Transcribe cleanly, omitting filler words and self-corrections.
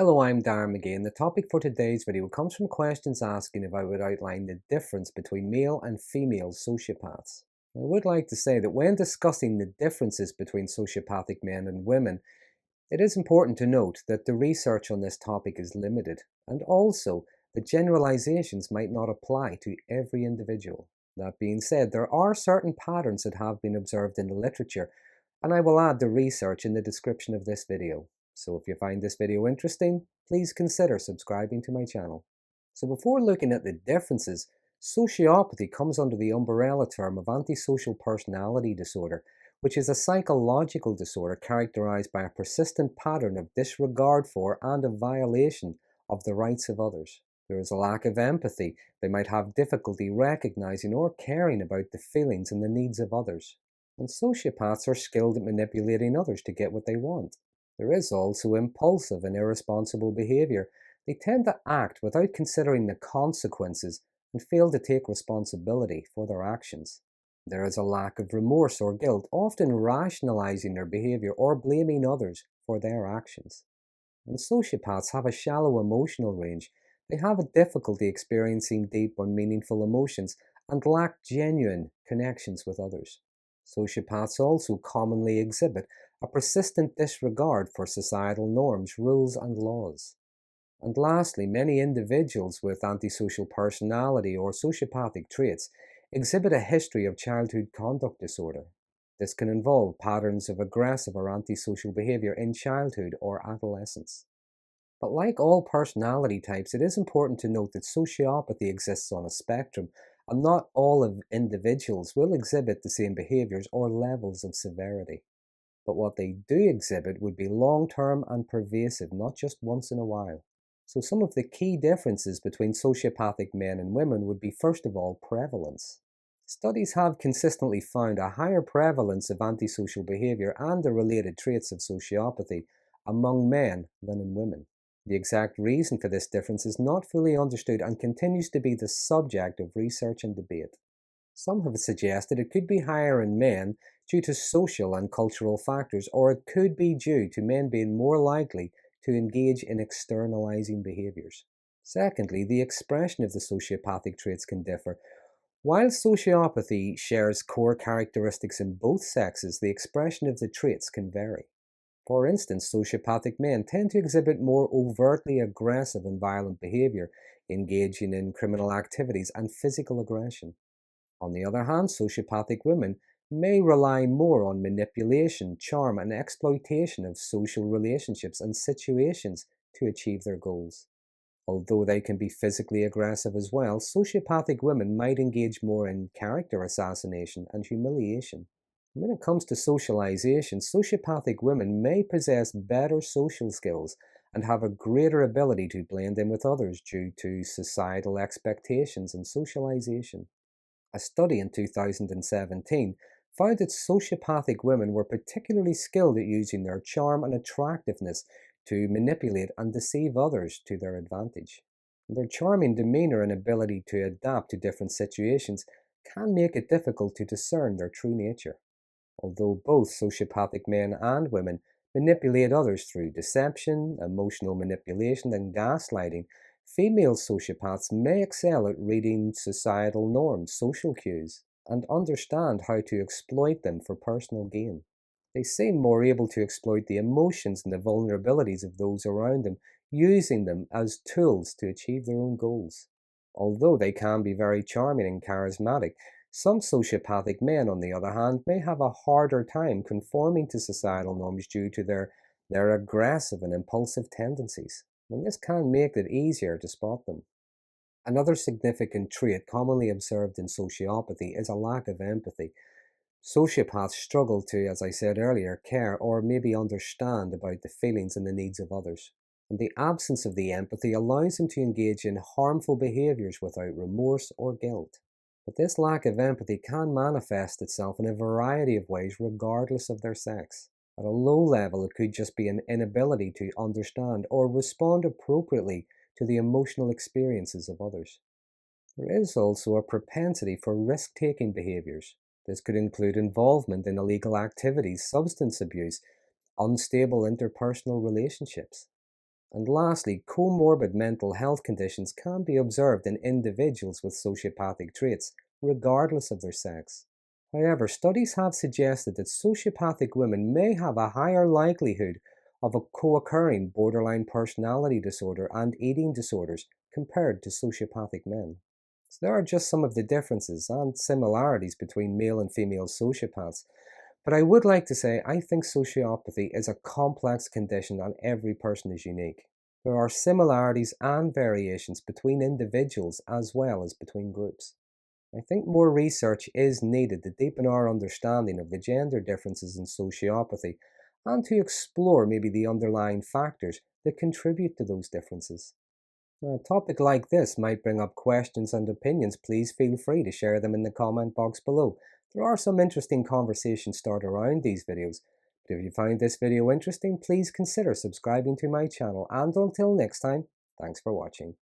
Hello, I'm Darren Magee, and the topic for today's video comes from questions asking if I would outline the difference between male and female sociopaths. I would like to say that when discussing the differences between sociopathic men and women, it is important to note that the research on this topic is limited, and also that generalizations might not apply to every individual. That being said, there are certain patterns that have been observed in the literature, and I will add the research in the description of this video. So if you find this video interesting, please consider subscribing to my channel. So before looking at the differences, sociopathy comes under the umbrella term of antisocial personality disorder, which is a psychological disorder characterized by a persistent pattern of disregard for and a violation of the rights of others. There is a lack of empathy. They might have difficulty recognizing or caring about the feelings and the needs of others. And sociopaths are skilled at manipulating others to get what they want. There is also impulsive and irresponsible behavior. They tend to act without considering the consequences and fail to take responsibility for their actions. There is a lack of remorse or guilt, often rationalizing their behavior or blaming others for their actions. And sociopaths have a shallow emotional range. They have a difficulty experiencing deep and meaningful emotions and lack genuine connections with others. Sociopaths also commonly exhibit a persistent disregard for societal norms, rules, and laws. And lastly, many individuals with antisocial personality or sociopathic traits exhibit a history of childhood conduct disorder. This can involve patterns of aggressive or antisocial behavior in childhood or adolescence. But like all personality types, it is important to note that sociopathy exists on a spectrum, and not all of individuals will exhibit the same behaviors or levels of severity. But what they do exhibit would be long-term and pervasive, not just once in a while. So some of the key differences between sociopathic men and women would be, first of all, prevalence. Studies have consistently found a higher prevalence of antisocial behavior and the related traits of sociopathy among men than in women. The exact reason for this difference is not fully understood and continues to be the subject of research and debate. Some have suggested it could be higher in men due to social and cultural factors, or it could be due to men being more likely to engage in externalizing behaviors. Secondly, the expression of the sociopathic traits can differ. While sociopathy shares core characteristics in both sexes, the expression of the traits can vary. For instance, sociopathic men tend to exhibit more overtly aggressive and violent behavior, engaging in criminal activities and physical aggression. On the other hand, sociopathic women may rely more on manipulation, charm, and exploitation of social relationships and situations to achieve their goals. Although they can be physically aggressive as well, sociopathic women might engage more in character assassination and humiliation. When it comes to socialization, sociopathic women may possess better social skills and have a greater ability to blend in with others due to societal expectations and socialization. A study in 2017 found that sociopathic women were particularly skilled at using their charm and attractiveness to manipulate and deceive others to their advantage. Their charming demeanor and ability to adapt to different situations can make it difficult to discern their true nature. Although both sociopathic men and women manipulate others through deception, emotional manipulation, and gaslighting, female sociopaths may excel at reading societal norms, social cues, and understand how to exploit them for personal gain. They seem more able to exploit the emotions and the vulnerabilities of those around them, using them as tools to achieve their own goals. Although they can be very charming and charismatic, some sociopathic men, on the other hand, may have a harder time conforming to societal norms due to their aggressive and impulsive tendencies, and this can make it easier to spot them. Another significant trait commonly observed in sociopathy is a lack of empathy. Sociopaths struggle to, as I said earlier, care or maybe understand about the feelings and the needs of others. And the absence of the empathy allows them to engage in harmful behaviors without remorse or guilt. But this lack of empathy can manifest itself in a variety of ways regardless of their sex. At a low level, it could just be an inability to understand or respond appropriately to the emotional experiences of others. There is also a propensity for risk-taking behaviors. This could include involvement in illegal activities, substance abuse, unstable interpersonal relationships. And lastly, comorbid mental health conditions can be observed in individuals with sociopathic traits, regardless of their sex. However, studies have suggested that sociopathic women may have a higher likelihood of a co-occurring borderline personality disorder and eating disorders compared to sociopathic men. So there are just some of the differences and similarities between male and female sociopaths. But I would like to say I think sociopathy is a complex condition and every person is unique. There are similarities and variations between individuals as well as between groups. I think more research is needed to deepen our understanding of the gender differences in sociopathy and to explore maybe the underlying factors that contribute to those differences. Now, a topic like this might bring up questions and opinions. Please feel free to share them in the comment box below. There are some interesting conversations started around these videos. But if you find this video interesting, please consider subscribing to my channel. And until next time, thanks for watching.